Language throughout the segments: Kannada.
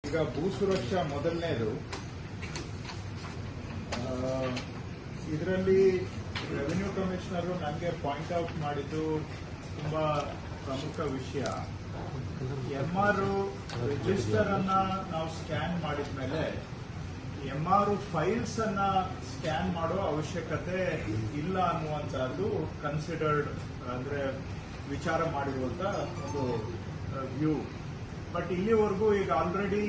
ಈಗ ಭೂ ಸುರಕ್ಷಾ ಮೊದಲನೇದು. ಇದರಲ್ಲಿ ರೆವಿನ್ಯೂ ಕಮಿಷನರ್ ನನಗೆ ಪಾಯಿಂಟ್ ಔಟ್ ಮಾಡಿದ್ದು ತುಂಬಾ ಪ್ರಮುಖ ವಿಷಯ. ಎಂಆರ್ ರಿಜಿಸ್ಟರ್ ಅನ್ನ ನಾವು ಸ್ಕ್ಯಾನ್ ಮಾಡಿದ ಮೇಲೆ ಎಂಆರ್ ಫೈಲ್ಸ್ ಅನ್ನ ಸ್ಕ್ಯಾನ್ ಮಾಡೋ ಅವಶ್ಯಕತೆ ಇಲ್ಲ ಅನ್ನುವಂತಹದ್ದು ಕನ್ಸಿಡರ್ಡ್, ಅಂದ್ರೆ ವಿಚಾರ ಮಾಡಿರುವಂತ ಒಂದು ವ್ಯೂ. ಬಟ್ ಇಲ್ಲಿವರೆಗೂ ಈಗ ಆಲ್ರೆಡಿ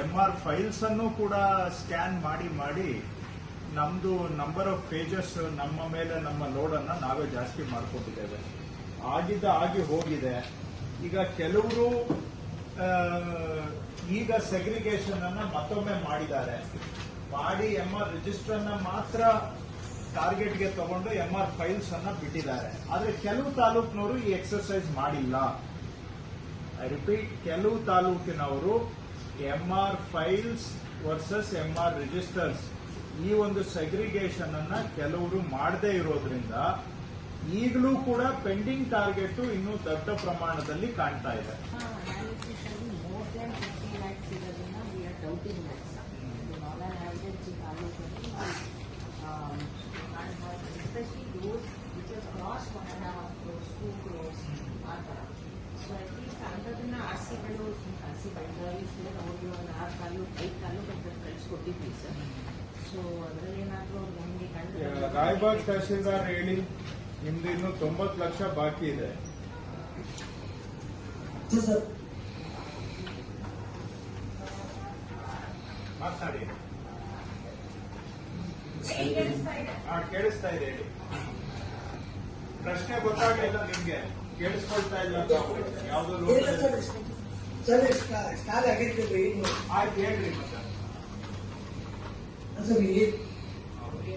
ಎಂಆರ್ ಫೈಲ್ಸ್ ಅನ್ನು ಕೂಡ ಸ್ಕ್ಯಾನ್ ಮಾಡಿ ನಮ್ದು ನಂಬರ್ ಆಫ್ ಪೇಜಸ್ ನಮ್ಮ ಮೇಲೆ ನಮ್ಮ ಲೋಡ್ ಅನ್ನ ನಾವೇ ಜಾಸ್ತಿ ಮಾಡ್ಕೊಂಡಿದ್ದೇವೆ. ಆಗಿ ಹೋಗಿದೆ. ಈಗ ಕೆಲವರು ಈಗ ಸೆಗ್ರಿಗೇಷನ್ ಅನ್ನ ಮತ್ತೊಮ್ಮೆ ಮಾಡಿ ಎಂಆರ್ ರಿಜಿಸ್ಟರ್ ಅನ್ನ ಮಾತ್ರ ಟಾರ್ಗೆಟ್ಗೆ ತಗೊಂಡು ಎಂಆರ್ ಫೈಲ್ಸ್ ಅನ್ನ ಬಿಟ್ಟಿದ್ದಾರೆ. ಆದ್ರೆ ಕೆಲವು ತಾಲೂಕಿನವರು ಈ ಎಕ್ಸರ್ಸೈಸ್ ಮಾಡಿಲ್ಲ. ಐ ರಿಪೀಟ್, ಕೆಲವು ತಾಲೂಕಿನವರು MR files versus MR registers ಈ ಒಂದು ಸೆಗ್ರಿಗೇಷನ್ ಅನ್ನ ಕೆಲವರು ಮಾಡದೇ ಇರೋದ್ರಿಂದ ಈಗಲೂ ಕೂಡ ಪೆಂಡಿಂಗ್ ಟಾರ್ಗೆಟ್ ಇನ್ನೂ ದೊಡ್ಡ ಪ್ರಮಾಣದಲ್ಲಿ ಕಾಣ್ತಾ ಇದೆ. ಕಳಿಸ್ಕೊಟ್ಟಿದ್ವಿ ಸರ್. ಸೊ ಅದರಲ್ಲಿ ಏನಾದರೂ ನಮಗೆ ರಾಯಬಾಗ್ ತಹಶೀಲ್ದಾರ್ ಹೇಳಿ ನಿಮ್ದು ಇನ್ನು 90 ಲಕ್ಷ ಬಾಕಿ ಇದೆ. ಮಾತಾಡಿ. ಕೇಳಿಸ್ತಾ ಇದೆ ಹೇಳಿ. ಪ್ರಶ್ನೆ ಗೊತ್ತಾಗಲಿಲ್ಲ ನಿಮ್ಗೆ? ಕೇಳಿಸ್ಕೊಳ್ತಾ ಇಲ್ಲ ಯಾವ್ದು? ಆಯ್ತು ಹೇಳ್ರಿ. ಸರಿ